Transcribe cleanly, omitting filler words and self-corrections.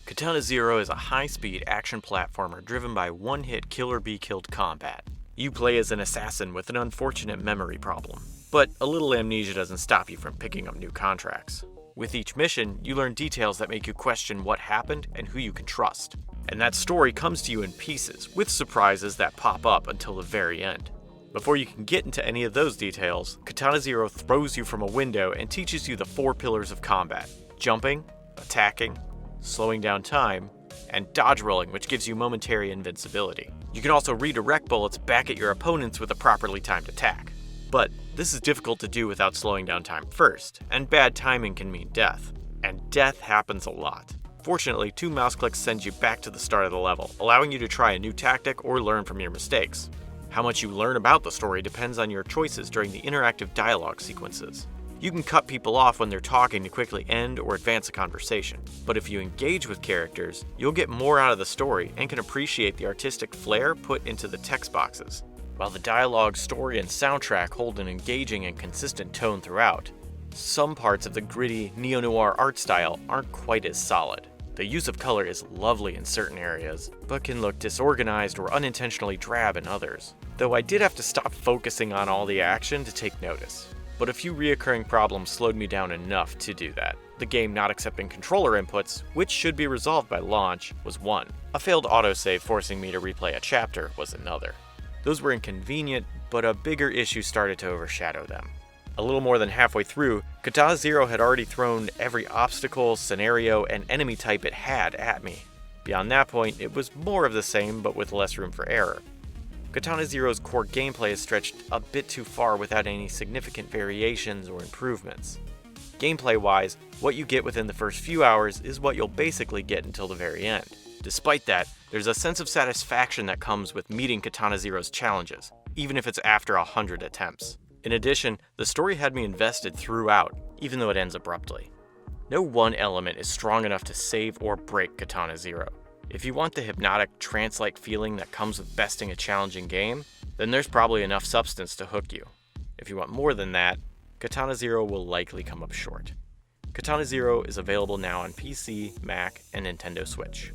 Katana Zero is a high-speed action platformer driven by one-hit kill-or-be-killed combat. You play as an assassin with an unfortunate memory problem, but a little amnesia doesn't stop you from picking up new contracts. With each mission, you learn details that make you question what happened and who you can trust. And that story comes to you in pieces, with surprises that pop up until the very end. Before you can get into any of those details, Katana Zero throws you from a window and teaches you the 4 pillars of combat: jumping, attacking, slowing down time, and dodge rolling, which gives you momentary invincibility. You can also redirect bullets back at your opponents with a properly timed attack. But this is difficult to do without slowing down time first, and bad timing can mean death. And death happens a lot. Fortunately, 2 mouse clicks send you back to the start of the level, allowing you to try a new tactic or learn from your mistakes. How much you learn about the story depends on your choices during the interactive dialogue sequences. You can cut people off when they're talking to quickly end or advance a conversation, but if you engage with characters, you'll get more out of the story and can appreciate the artistic flair put into the text boxes. While the dialogue, story, and soundtrack hold an engaging and consistent tone throughout, some parts of the gritty neo-noir art style aren't quite as solid. The use of color is lovely in certain areas, but can look disorganized or unintentionally drab in others, though I did have to stop focusing on all the action to take notice. But a few reoccurring problems slowed me down enough to do that. The game not accepting controller inputs, which should be resolved by launch, was one. A failed autosave forcing me to replay a chapter was another. Those were inconvenient, but a bigger issue started to overshadow them. A little more than halfway through, Katana Zero had already thrown every obstacle, scenario, and enemy type it had at me. Beyond that point, it was more of the same, but with less room for error. Katana Zero's core gameplay is stretched a bit too far without any significant variations or improvements. Gameplay-wise, what you get within the first few hours is what you'll basically get until the very end. Despite that, there's a sense of satisfaction that comes with meeting Katana Zero's challenges, even if it's after 100 attempts. In addition, the story had me invested throughout, even though it ends abruptly. No one element is strong enough to save or break Katana Zero. If you want the hypnotic, trance-like feeling that comes with besting a challenging game, then there's probably enough substance to hook you. If you want more than that, Katana Zero will likely come up short. Katana Zero is available now on PC, Mac, and Nintendo Switch.